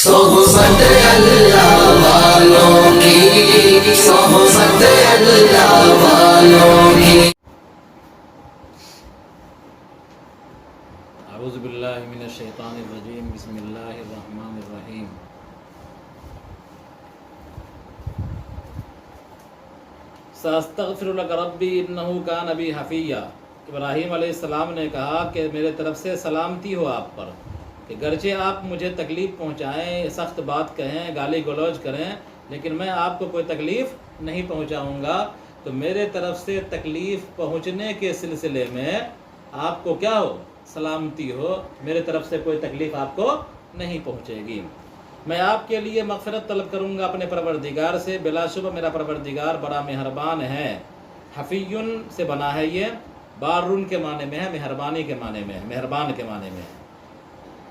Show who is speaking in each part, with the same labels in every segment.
Speaker 1: صحبت اللہ والوں کی، صحبت اللہ والوں کی۔
Speaker 2: اعوذ باللہ من الشیطان الرجیم، بسم اللہ الرحمن الرحیم۔ ساستغفر لک ربی انہ کان بی حفیہ۔ ابراہیم علیہ السلام نے کہا کہ میرے طرف سے سلامتی ہو آپ پر، کہ گرچہ آپ مجھے تکلیف پہنچائیں، سخت بات کہیں، گالی گلوچ کریں، لیکن میں آپ کو کوئی تکلیف نہیں پہنچاؤں گا۔ تو میرے طرف سے تکلیف پہنچنے کے سلسلے میں آپ کو کیا ہو؟ سلامتی ہو، میرے طرف سے کوئی تکلیف آپ کو نہیں پہنچے گی۔ میں آپ کے لیے مغفرت طلب کروں گا اپنے پروردگار سے، بلا شبہ میرا پروردگار بڑا مہربان ہے۔ حفیٌ سے بنا ہے، یہ بارٌ کے معنی میں ہے، مہربانی کے معنی میں ہے، مہربان کے معنی میں ہے۔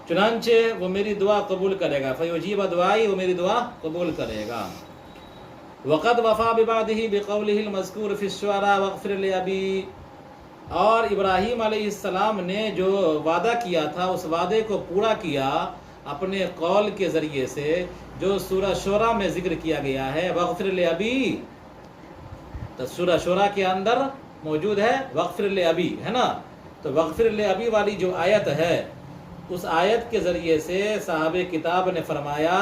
Speaker 2: چنانچہ وہ میری دعا قبول کرے گا، فیجیب دعائی، وہ میری دعا قبول کرے گا۔ وقد وفا بعبادہ بقولہ المذکور فی الشعراء واغفر لأبی۔ اور ابراہیم علیہ السلام نے جو وعدہ کیا تھا اس وعدے کو پورا کیا اپنے قول کے ذریعے سے، جو سورہ شعراء میں ذکر کیا گیا ہے، واغفر لأبی۔ تو سورہ شعراء کے اندر موجود ہے واغفر لأبی، ہے نا؟ تو واغفر لأبی والی جو آیت ہے، اس آیت کے ذریعے سے صاحب کتاب نے فرمایا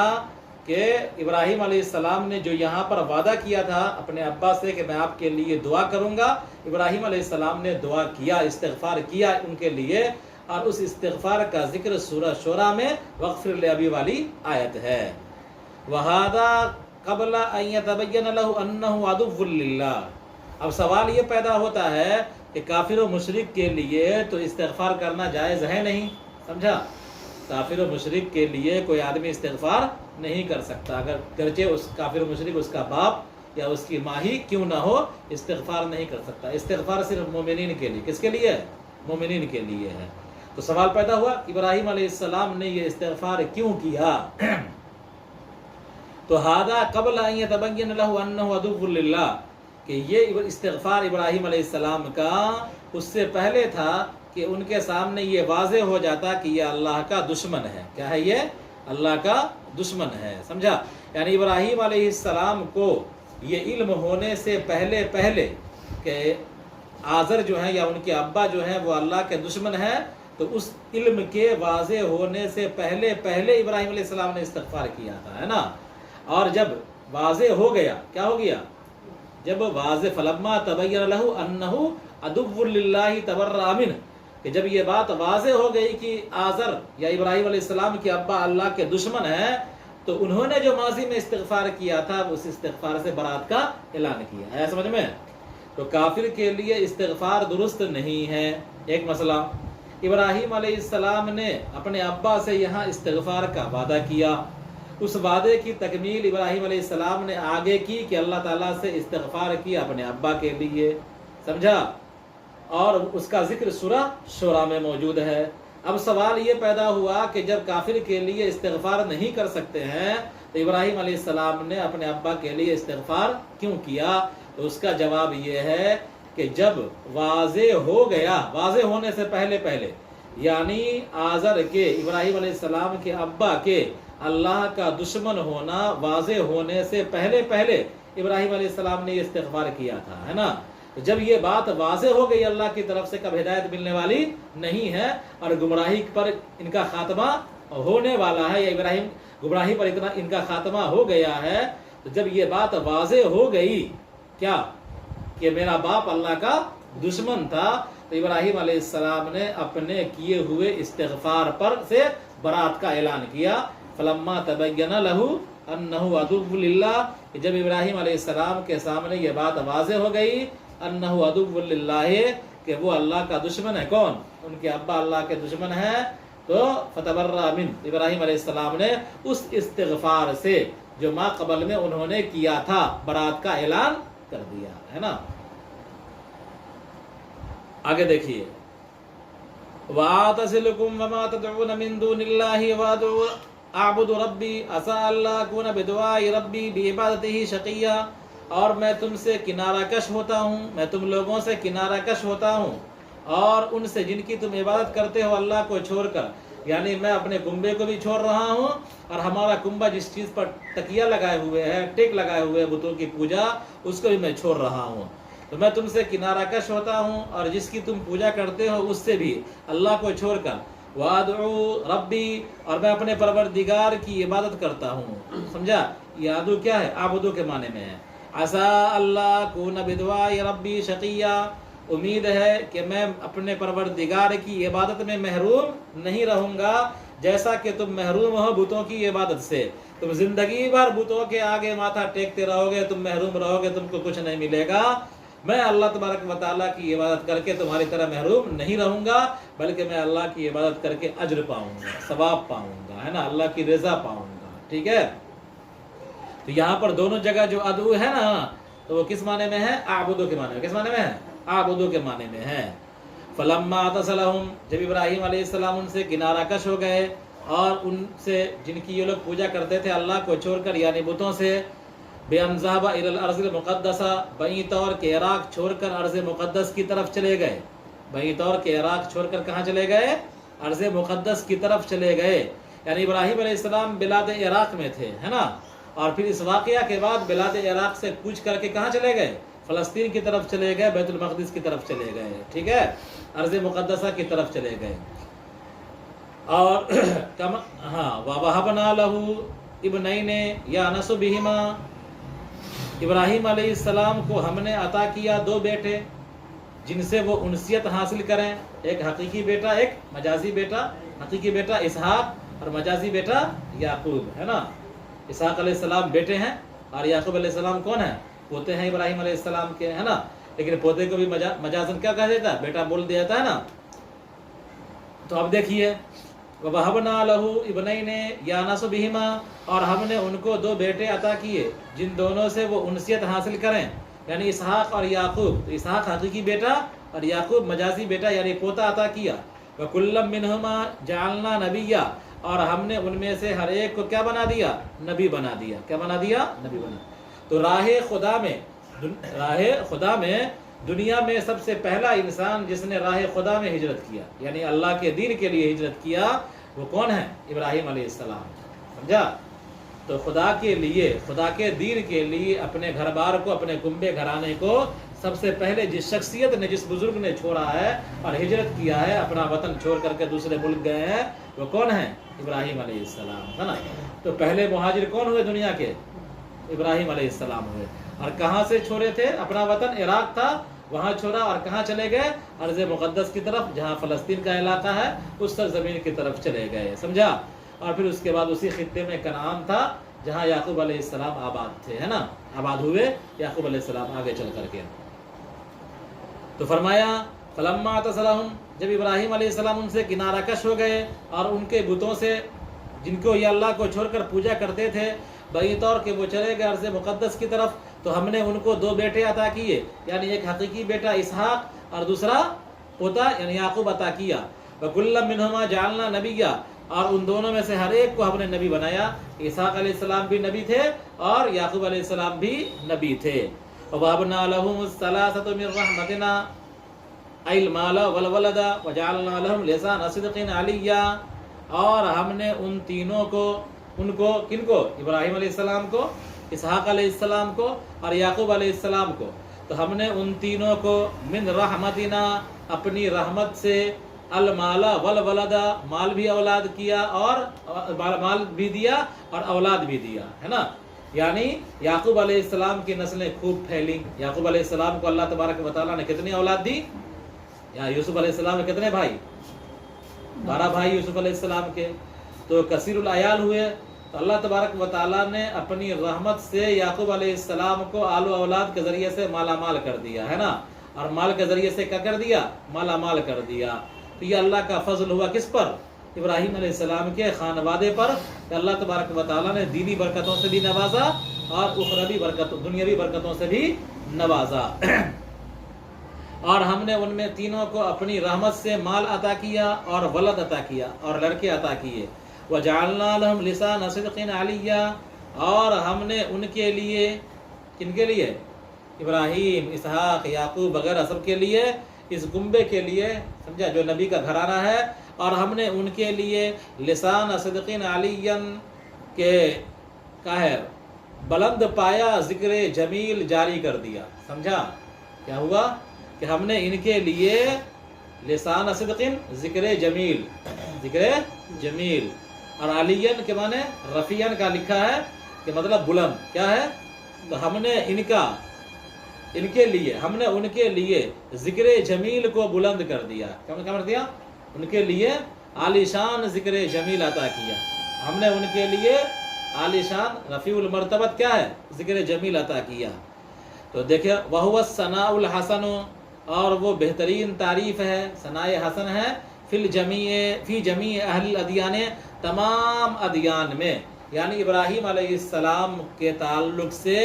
Speaker 2: کہ ابراہیم علیہ السلام نے جو یہاں پر وعدہ کیا تھا اپنے ابا سے کہ میں آپ کے لیے دعا کروں گا، ابراہیم علیہ السلام نے دعا کیا، استغفار کیا ان کے لیے، اور اس استغفار کا ذکر سورہ شعراء میں واغفر لأبی والی آیت ہے۔ وَهَذَا قَبْلَ أَن يَتَبَيَّنَ لَهُ أَنَّهُ عَدُوٌّ لِلَّهِ۔ اب سوال یہ پیدا ہوتا ہے کہ کافر و مشرک کے لیے تو استغفار کرنا جائز ہے نہیں، سمجھا؟ کافر و مشرک کے لیے کوئی آدمی استغفار نہیں کر سکتا، اگر گرچہ اس کافر و مشرک اس کا باپ یا اس کی ماں ہی کیوں نہ ہو، استغفار نہیں کر سکتا۔ استغفار صرف مومنین کے لیے، کس کے لیے ہے؟ مومنین کے لیے ہے۔ تو سوال پیدا ہوا ابراہیم علیہ السلام نے یہ استغفار کیوں کیا؟ تو ہذا قبل ان يتبين له انه عدو للہ، کہ یہ استغفار ابراہیم علیہ السلام کا اس سے پہلے تھا کہ ان کے سامنے یہ واضح ہو جاتا کہ یہ اللہ کا دشمن ہے۔ کیا ہے یہ؟ اللہ کا دشمن ہے، سمجھا؟ یعنی ابراہیم علیہ السلام کو یہ علم ہونے سے پہلے کہ آزر جو ہیں یا ان کے ابا جو ہیں وہ اللہ کے دشمن ہیں، تو اس علم کے واضح ہونے سے پہلے ابراہیم علیہ السلام نے استغفار کیا تھا، ہے نا؟ اور جب واضح ہو گیا، کیا ہو گیا؟ جب واضح فلما تبین لہ انہ عدو للہ تبرأ منہ، کہ جب یہ بات واضح ہو گئی کہ آزر یا ابراہیم علیہ السلام کے ابا اللہ کے دشمن ہیں، تو انہوں نے جو ماضی میں استغفار کیا تھا اس استغفار سے برات کا اعلان کیا ہے۔ سمجھ میں؟ تو کافر کے لیے استغفار درست نہیں ہے۔ ایک مسئلہ، ابراہیم علیہ السلام نے اپنے ابا سے یہاں استغفار کا وعدہ کیا، اس وعدے کی تکمیل ابراہیم علیہ السلام نے آگے کی کہ اللہ تعالیٰ سے استغفار کیا اپنے ابا کے لیے، سمجھا؟ اور اس کا ذکر سورہ شعراء میں موجود ہے۔ اب سوال یہ پیدا ہوا کہ جب کافر کے لیے استغفار نہیں کر سکتے ہیں تو ابراہیم علیہ السلام نے اپنے ابا کے لیے استغفار کیوں کیا؟ تو اس کا جواب یہ ہے کہ جب واضح ہو گیا، واضح ہونے سے پہلے یعنی آزر کے، ابراہیم علیہ السلام کے ابا کے اللہ کا دشمن ہونا واضح ہونے سے پہلے ابراہیم علیہ السلام نے یہ استغفار کیا تھا، ہے نا؟ جب یہ بات واضح ہو گئی اللہ کی طرف سے کب ہدایت ملنے والی نہیں ہے اور گمراہی پر ان کا خاتمہ ہونے والا ہے، یا ابراہیم گمراہی پر اتنا ان کا خاتمہ ہو گیا ہے، تو جب یہ بات واضح ہو گئی کیا کہ میرا باپ اللہ کا دشمن تھا، تو ابراہیم علیہ السلام نے اپنے کیے ہوئے استغفار پر سے برات کا اعلان کیا۔ فلما تبین لہ انہ عدو للہ، کہ جب ابراہیم علیہ السلام کے سامنے یہ بات واضح ہو گئی انہ عدو للہ کہ وہ اللہ کا دشمن ہے، کون؟ ان کے ابا اللہ کے دشمن ہیں، تو فتبرأ منہ، ابراہیم علیہ السلام نے اس استغفار سے جو ما قبل میں انہوں نے کیا تھا برات کا اعلان کر دیا، ہے نا؟ آگے دیکھیے، وَأَعْتَزِلُكُمْ وَمَا تَدْعُونَ مِن دُونِ اللَّهِ وَأَدْعُو اعبد ربی عسى اللہ اکون بدعاء ربی بعبادتہ شقیا۔ اور میں تم سے کنارہ کش ہوتا ہوں، میں تم لوگوں سے کنارہ کش ہوتا ہوں، اور ان سے جن کی تم عبادت کرتے ہو اللہ کو چھوڑ کر، یعنی میں اپنے کنبے کو بھی چھوڑ رہا ہوں اور ہمارا کنبہ جس چیز پر تکیہ لگائے ہوئے ہے، ٹیک لگائے ہوئے بتوں کی پوجا، اس کو بھی میں چھوڑ رہا ہوں۔ تو میں تم سے کنارہ کش ہوتا ہوں اور جس کی تم پوجا کرتے ہو اس سے بھی، اللہ کو چھوڑ کر۔ وَأَدْعُو رَبِّي، اور میں اپنے پروردگار کی عبادت کرتا ہوں۔ سمجھا؟ یادو کیا ہے؟ عابدو کے معنی میں ہے۔ عَسَىٰ اللَّهَ أَكُونَ بِدُعَاءِ رَبِّي شَقِيًّا، امید ہے کہ میں اپنے پروردگار کی عبادت میں محروم نہیں رہوں گا جیسا کہ تم محروم ہو بتوں کی عبادت سے۔ تم زندگی بھر بتوں کے آگے ماتھا ٹیکتے رہو گے، تم محروم رہو گے، تم کو کچھ نہیں ملے گا۔ میں اللہ تبارک و تعالیٰ کی عبادت کر کے تمہاری طرح محروم نہیں رہوں گا، بلکہ میں اللہ کی عبادت کر کے اجر پاؤں گا، ثواب پاؤں گا، ہے نا، اللہ کی رضا پاؤں گا۔ ٹھیک ہے؟ تو یہاں پر دونوں جگہ جو ادعو ہے نا، تو وہ کس معنی میں ہے؟ اعبدو کے معنی میں۔ کس معنی میں ہے؟ اعبدو کے معنی میں ہے۔ فلما اعتصلهم، جب ابراہیم علیہ السلام ان سے کنارہ کش ہو گئے اور ان سے جن کی یہ لوگ پوجا کرتے تھے اللہ کو چھوڑ کر یعنی بتوں سے، بِأَنْ ذَهَبَ إِلَى الْأَرْضِ الْمُقَدَّسَةِ، بئیں طور کے عراق چھوڑ کر ارض مقدس کی طرف چلے گئے۔ بئیں طور کے عراق چھوڑ کر کہاں چلے گئے؟ ارض مقدس کی طرف چلے گئے۔ یعنی ابراہیم علیہ السلام بلاد عراق میں تھے، ہے نا، اور پھر اس واقعہ کے بعد بلاد عراق سے کوچ کر کے کہاں چلے گئے؟ فلسطین کی طرف چلے گئے، بیت المقدس کی طرف چلے گئے۔ ٹھیک ہے؟ ارض مقدسہ کی طرف چلے گئے۔ اور وَوَهَبْنَا لَهُ ابْنَيْنِ يَأْنَسُ بِهِمَا، ابراہیم علیہ السلام کو ہم نے عطا کیا دو بیٹے جن سے وہ انسیت حاصل کریں، ایک حقیقی بیٹا، ایک مجازی بیٹا۔ حقیقی بیٹا اسحاق اور مجازی بیٹا یعقوب، ہے نا۔ اسحاق علیہ السلام بیٹے ہیں اور یعقوب علیہ السلام کون ہیں؟ پوتے ہیں ابراہیم علیہ السلام کے، ہے نا، لیکن پوتے کو بھی مجازن کیا کہا جاتا ہے؟ بیٹا بول دیا جاتا ہے نا۔ تو اب دیکھیے، وَوَهَبْنَا لَهُ ابْنَيْنِ يَأْنَسُ بِهِمَا، اور ہم نے ان کو دو بیٹے عطا کیے جن دونوں سے وہ انسیت حاصل کریں، یعنی اسحاق اور یعقوب۔ تو اسحاق حقیقی بیٹا اور یعقوب مجازی بیٹا یعنی پوتا عطا کیا۔ وَكُلًّا مِّنْهُمَا جَعَلْنَا نَبِيًّا، اور ہم نے ان میں سے ہر ایک کو کیا بنا دیا؟ نبی بنا دیا۔ کیا بنا دیا؟ نبی بنا۔ تو راہ خدا میں دنیا میں سب سے پہلا انسان جس نے راہ خدا میں ہجرت کیا، یعنی اللہ کے دین کے لیے ہجرت کیا، وہ کون ہے؟ ابراہیم علیہ السلام۔ سمجھا؟ تو خدا کے لیے، خدا کے دین کے لیے اپنے گھر بار کو، اپنے کنبے گھرانے کو سب سے پہلے جس شخصیت نے، جس بزرگ نے چھوڑا ہے اور ہجرت کیا ہے، اپنا وطن چھوڑ کر کے دوسرے ملک گئے ہیں، وہ کون ہیں؟ ابراہیم علیہ السلام، ہے نا۔ تو پہلے مہاجر کون ہوئے دنیا کے؟ ابراہیم علیہ السلام ہوئے۔ اور کہاں سے چھوڑے تھے؟ اپنا وطن عراق تھا، وہاں چھوڑا اور کہاں چلے گئے؟ ارض مقدس کی طرف، جہاں فلسطین کا علاقہ ہے، اس سرزمین کی طرف چلے گئے۔ سمجھا؟ اور پھر اس کے بعد اسی خطے میں کنعان تھا جہاں یعقوب علیہ السلام آباد تھے، ہے نا، آباد ہوئے یعقوب علیہ السلام آگے چل کر کے۔ تو فرمایا فلما اعتصلهم، جب ابراہیم علیہ السلام ان سے کنارہ کش ہو گئے اور ان کے بتوں سے جن کو یہ اللہ کو چھوڑ کر پوجا کرتے تھے، بئی طور کہ وہ چلے گئے ارض مقدس کی طرف، تو ہم نے ان کو دو بیٹے عطا کیے، یعنی ایک حقیقی بیٹا اسحاق اور دوسرا پوتا یعنی یعقوب عطا کیا۔ وَكُلًّا مِّنْهُمَا جَعَلْنَا نَبِيًّا، اور ان دونوں میں سے ہر ایک کو ہم نے نبی بنایا۔ اسحاق علیہ السلام بھی نبی تھے اور یعقوب علیہ السلام بھی نبی تھے۔ وَوَهَبْنَا لَهُمُ الثَّلَاثَةَ مِن رَحْمَتِنَا أَيْ الْمَالَ وَالْوَلَدَ وَجَعَلْنَا لَهُمْ لِسَانَ صِدْقٍ عَلِيًّا، اور ہم نے ان تینوں کو، ان کو کن کو؟ ابراہیم علیہ السلام کو، اسحاق علیہ السلام کو اور یعقوب علیہ السلام کو، تو ہم نے ان تینوں کو من رحمتنا، اپنی رحمت سے، المال والولد، مال بھی اولاد کیا اور مال بھی دیا اور اولاد بھی دیا، ہے نا۔ یعنی یعقوب علیہ السلام کی نسلیں خوب پھیلی۔ یعقوب علیہ السلام کو اللہ تبارک و تعالیٰ نے کتنی اولاد دی؟ یا یوسف علیہ السلام نے کتنے بھائی؟ 12 بھائی یوسف علیہ السلام کے، تو کثیر العیال ہوئے۔ تو اللہ تبارک و تعالیٰ نے اپنی رحمت سے یعقوب علیہ السلام کو آل و اولاد کے ذریعے سے مالا مال کر دیا، ہے نا، اور مال کے ذریعے سے کیا کر دیا؟ مالا مال کر دیا۔ تو یہ اللہ کا فضل ہوا کس پر؟ ابراہیم علیہ السلام کے خانوادے پر، کہ اللہ تبارک و تعالیٰ نے دینی برکتوں سے بھی نوازا اور اخروی برکتوں، دنیاوی برکتوں سے بھی نوازا۔ اور ہم نے ان میں تینوں کو اپنی رحمت سے مال عطا کیا اور ولد عطا کیا اور لڑکے عطا کیے۔ وَجَعَلْنَا لَهُمْ لِسَانَ صِدْقٍ عَلِيًّا، اور ہم نے ان کے لیے، کن کے لیے؟ ابراہیم، اسحاق، یعقوب وغیرہ سب کے لیے، اس گنبے کے لیے، سمجھا، جو نبی کا گھرانہ ہے، اور ہم نے ان کے لیے لسان صدقین علیین کے کا ہے بلند پایا ذکر جمیل جاری کر دیا. سمجھا کیا ہوا کہ ہم نے ان کے لیے لسان صدقین ذکر جمیل اور علیین کے معنی رفیعن کا لکھا ہے کہ مطلب بلند کیا ہے. تو ہم نے ان کے لیے ذکر جمیل کو بلند کر دیا. کیا کر دیا؟ ان کے لیے عالی شان ذکر جمیل عطا کیا. ہم نے ان کے لیے عالی شان رفیع المرتبت کیا ہے ذکر جمیل عطا کیا. تو دیکھیں وَهُوَ الثناء الحسن، اور وہ بہترین تعریف ہے، ثناء حسن ہے، فی جمیع اہل الادیان، تمام ادیان میں، یعنی ابراہیم علیہ السلام کے تعلق سے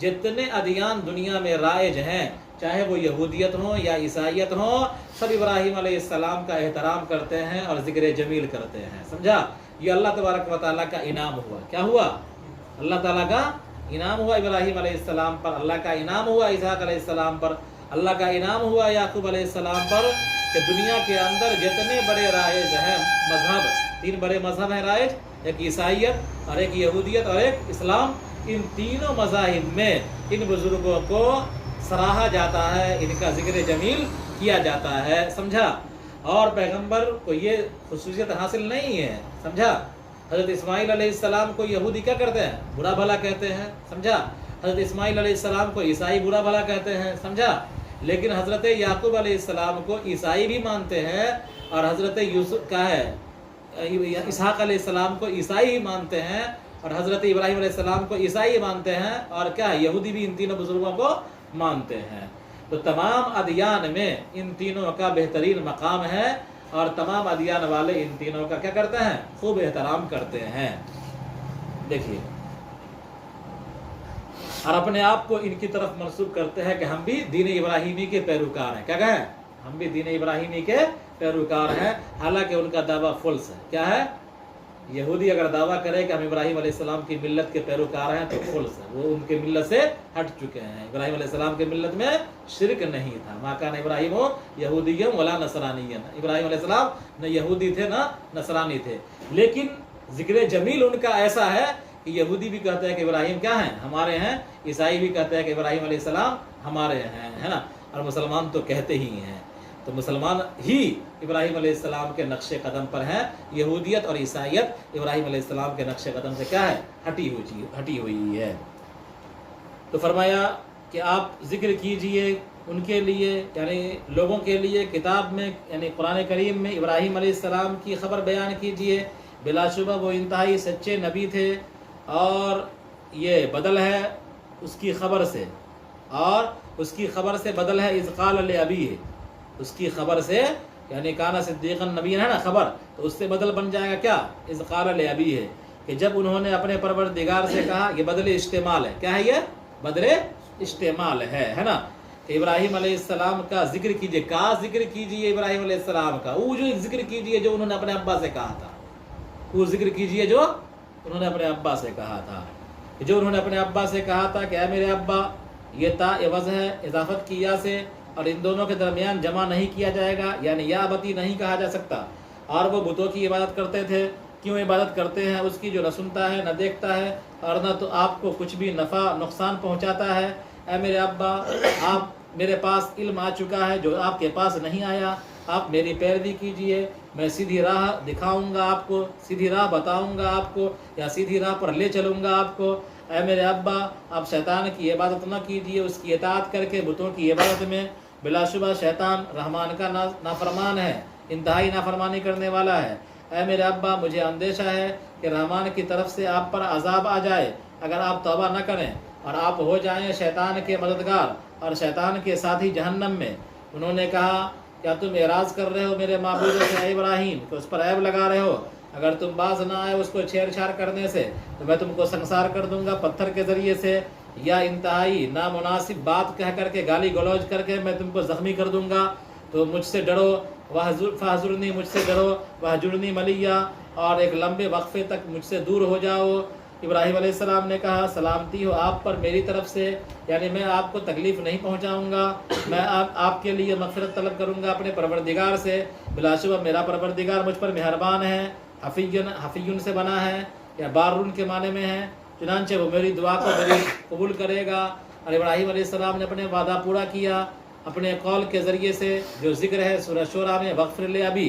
Speaker 2: جتنے ادیان دنیا میں رائج ہیں، چاہے وہ یہودیت ہوں یا عیسائیت ہوں، سب ابراہیم علیہ السلام کا احترام کرتے ہیں اور ذکر جمیل کرتے ہیں. سمجھا؟ یہ اللہ تبارک و تعالیٰ کا انعام ہوا. کیا ہوا؟ اللہ تعالیٰ کا انعام ہوا ابراہیم علیہ السلام پر، اللہ کا انعام ہوا اسحاق علیہ السلام پر، اللہ کا انعام ہوا یعقوب علیہ السلام پر، کہ دنیا کے اندر جتنے بڑے رائج ہیں مذہب، 3 بڑے مذہب ہیں رائج، ایک عیسائیت اور ایک یہودیت اور ایک اسلام، ان تینوں مذاہب میں ان بزرگوں کو سراہا جاتا ہے، ان کا ذکر جمیل کیا جاتا ہے. سمجھا؟ اور پیغمبر کو یہ خصوصیت حاصل نہیں ہے. سمجھا؟ حضرت اسماعیل علیہ السلام کو یہودی کیا کرتے ہیں؟ برا بھلا کہتے ہیں. سمجھا؟ حضرت اسماعیل علیہ السلام کو عیسائی برا بھلا کہتے ہیں. سمجھا؟ لیکن حضرت یعقوب علیہ السلام کو عیسائی بھی مانتے ہیں، اور حضرت یوسف کا ہے اسحاق علیہ السلام کو عیسائی ہی مانتے ہیں، اور حضرت ابراہیم علیہ السلام کو عیسائی مانتے ہیں، اور کیا ہے یہودی بھی ان تینوں بزرگوں کو مانتے ہیں. تو تمام ادیان میں ان تینوں کا بہترین مقام ہے، اور تمام ادیان والے ان تینوں کا کیا کرتے ہیں؟ خوب احترام کرتے ہیں. دیکھیے، اور اپنے آپ کو ان کی طرف منسوب کرتے ہیں کہ ہم بھی دین ابراہیمی کے پیروکار ہیں. کیا کہیں؟ ہم بھی دین ابراہیمی کے پیروکار ہیں، حالانکہ ان کا دعویٰ فلس ہے. کیا ہے؟ یہودی اگر دعویٰ کرے کہ ہم ابراہیم علیہ السلام کی ملت کے پیروکار ہیں تو فلس ہے، وہ ان کے ملت سے ہٹ چکے ہیں. ابراہیم علیہ السلام کے ملت میں شرک نہیں تھا. ما کان ابراہیم یہودی ولا نصرانی، ابراہیم علیہ السلام نہ یہودی تھے نہ نصرانی تھے. لیکن ذکر جمیل ان کا ایسا ہے کہ یہودی بھی کہتے ہیں کہ ابراہیم کیا ہیں؟ ہمارے ہیں. عیسائی بھی کہتے ہیں کہ ابراہیم علیہ السلام ہمارے ہیں، ہے نا. اور مسلمان تو کہتے ہی ہیں. تو مسلمان ہی ابراہیم علیہ السلام کے نقش قدم پر ہیں. یہودیت اور عیسائیت ابراہیم علیہ السلام کے نقش قدم سے کیا ہے؟ ہٹی ہوئی ہے. تو فرمایا کہ آپ ذکر کیجئے ان کے لیے، یعنی لوگوں کے لیے کتاب میں، یعنی قرآن کریم میں ابراہیم علیہ السلام کی خبر بیان کیجئے. بلا شبہ وہ انتہائی سچے نبی تھے، اور یہ بدل ہے اس کی خبر سے، اور اس کی خبر سے بدل ہے اذ قال لابیہ. اس کی خبر سے، یعنی کانا صدیقا نبی ہے نا خبر، تو اس سے بدل بن جائے گا کیا؟ اذ قال لابیہ، کہ جب انہوں نے اپنے پروردگار سے کہا. یہ بدل اشتمال ہے. کیا ہے؟ یہ بدل اشتمال ہے نا. کہ ابراہیم علیہ السلام کا ذکر کیجئے. کا ذکر کیجئے ابراہیم علیہ السلام کا، وہ جو ذکر کیجئے جو انہوں نے اپنے ابا سے کہا تھا. وہ ذکر کیجئے جو انہوں نے اپنے ابا سے کہا تھا. جو انہوں نے اپنے ابا سے کہا تھا کہ اے میرے ابا، یہ تا عوض ہے اضافت کی یا سے، اور ان دونوں کے درمیان جمع نہیں کیا جائے گا، یعنی یا ابتی نہیں کہا جا سکتا. اور وہ بتوں کی عبادت کرتے تھے. کیوں عبادت کرتے ہیں؟ اس کی جو نہ سنتا ہے نہ دیکھتا ہے، اور نہ تو آپ کو کچھ بھی نفع نقصان پہنچاتا ہے. اے میرے ابا، آپ میرے پاس علم آ چکا ہے جو آپ کے پاس نہیں آیا. آپ میری پیروی کیجئے، میں سیدھی راہ دکھاؤں گا آپ کو، سیدھی راہ بتاؤں گا آپ کو، یا سیدھی راہ پر لے چلوں گا آپ کو. اے میرے ابا، آپ شیطان کی عبادت نہ کیجئے اس کی اطاعت کر کے بتوں کی عبادت میں. بلا شبہ شیطان رحمان کا نافرمان ہے، انتہائی نافرمانی کرنے والا ہے. اے میرے ابا، مجھے اندیشہ ہے کہ رحمان کی طرف سے آپ پر عذاب آ جائے اگر آپ توبہ نہ کریں، اور آپ ہو جائیں شیطان کے مددگار اور شیطان کے ساتھی جہنم میں. انہوں نے کہا، کیا تم اعراض کر رہے ہو میرے معبود سے اے ابراہیم، کہ اس پر عیب لگا رہے ہو؟ اگر تم باز نہ آئے اس کو چھیڑ چھاڑ کرنے سے تو میں تم کو سنسار کر دوں گا پتھر کے ذریعے سے، یا انتہائی نامناسب بات کہہ کر کے، گالی گلوچ کر کے میں تم کو زخمی کر دوں گا. تو مجھ سے ڈرو، فاحذرنی، مجھ سے ڈرو، وہجرنی ملیہ، اور ایک لمبے وقفے تک مجھ سے دور ہو جاؤ. ابراہیم علیہ السلام نے کہا سلامتی ہو آپ پر میری طرف سے، یعنی میں آپ کو تکلیف نہیں پہنچاؤں گا، میں آپ کے لیے مغفرت طلب کروں گا اپنے پروردگار سے، بلا شبہ میرا پروردگار مجھ پر مہربان ہے، حفیٌ سے بنا ہے یا بارٌ کے معنی میں ہے، چنانچہ وہ میری دعا کو میری قبول کرے گا۔ اور ابراہیم علیہ السلام نے اپنے وعدہ پورا کیا اپنے قول کے ذریعے سے، جو ذکر ہے سورہ شورى میں، وغفر لِ ابی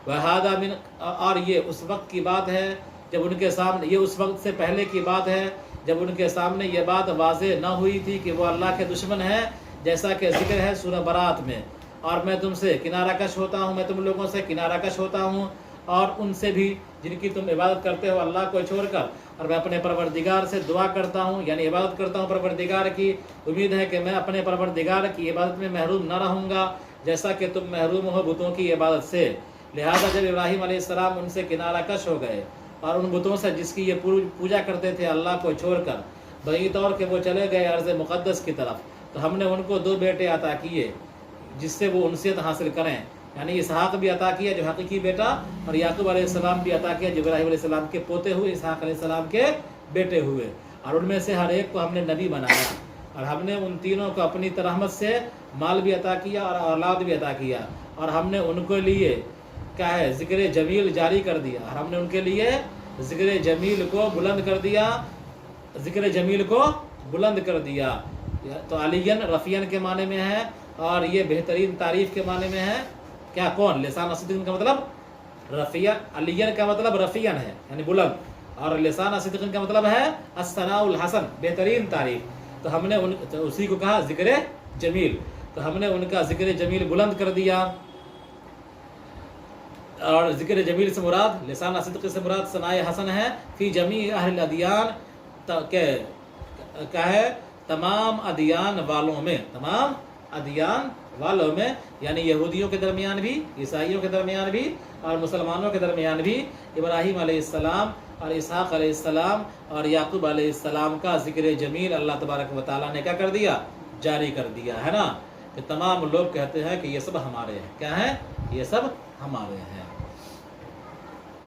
Speaker 2: وہذا من، اور یہ اس وقت کی بات ہے جب ان کے سامنے، یہ اس وقت سے پہلے کی بات ہے جب ان کے سامنے یہ بات واضح نہ ہوئی تھی کہ وہ اللہ کے دشمن ہیں، جیسا کہ ذکر ہے سورہ برات میں، اور میں تم سے کنارہ کش ہوتا ہوں، میں تم لوگوں سے کنارہ کش ہوتا ہوں اور ان سے بھی جن کی تم عبادت کرتے ہو اللہ کو چھوڑ کر، اور میں اپنے پروردگار سے دعا کرتا ہوں، یعنی عبادت کرتا ہوں پروردگار کی، امید ہے کہ میں اپنے پروردگار کی عبادت میں محروم نہ رہوں گا جیسا کہ تم محروم ہو بتوں کی عبادت سے۔ لہذا جب ابراہیم علیہ السلام ان سے کنارہ کش ہو گئے اور ان بتوں سے جس کی یہ پوجا کرتے تھے اللہ کو چھوڑ کر، بغیر طور کہ وہ چلے گئے ارض مقدس کی طرف، تو ہم نے ان کو 2 بیٹے عطا کیے جس سے وہ انسیت حاصل کریں، یعنی اسحاق بھی عطا کیا جو حقیقی بیٹا، اور یعقوب علیہ السلام بھی عطا کیا جو ابراہیم علیہ السلام کے پوتے ہوئے، اسحاق علیہ السلام کے بیٹے ہوئے، اور ان میں سے ہر ایک کو ہم نے نبی بنایا، اور ہم نے ان تینوں کو اپنی رحمت سے مال بھی عطا کیا اور اولاد بھی عطا کیا، اور ہم نے ان کے لیے کیا ہے ذکر جمیل جاری کر دیا، اور ہم نے ان کے لیے ذکر جمیل کو بلند کر دیا، ذکر جمیل کو بلند کر دیا۔ تو علیًا رفیعًا کے معنی میں ہے، اور یہ بہترین تعریف کے معنی میں ہے۔ کیا کون؟ لسان صدق کا مطلب رفیع، علیًا کا مطلب رفیعًا ہے یعنی بلند، اور لسان صدق کا مطلب ہے الثناء الحسن، بہترین تعریف۔ تو ہم نے اسی کو کہا ذکر جمیل، تو ہم نے ان کا ذکر جمیل بلند کر دیا، اور ذکر جمیل سے مراد، لسان صدق سے مراد ثناء حسن ہے، فی جمیع اہل الادیان، کیا ہے تمام ادیان والوں میں، تمام ادیان والوں میں، یعنی یہودیوں کے درمیان بھی، عیسائیوں کے درمیان بھی، اور مسلمانوں کے درمیان بھی ابراہیم علیہ السلام اور اسحاق علیہ السلام اور یعقوب علیہ السلام کا ذکر جمیل اللہ تبارک و تعالیٰ نے کیا کر دیا؟ جاری کر دیا ہے نا، کہ تمام لوگ کہتے ہیں کہ یہ سب ہمارے ہیں، کیا ہیں؟ یہ سب ہمارے ہیں۔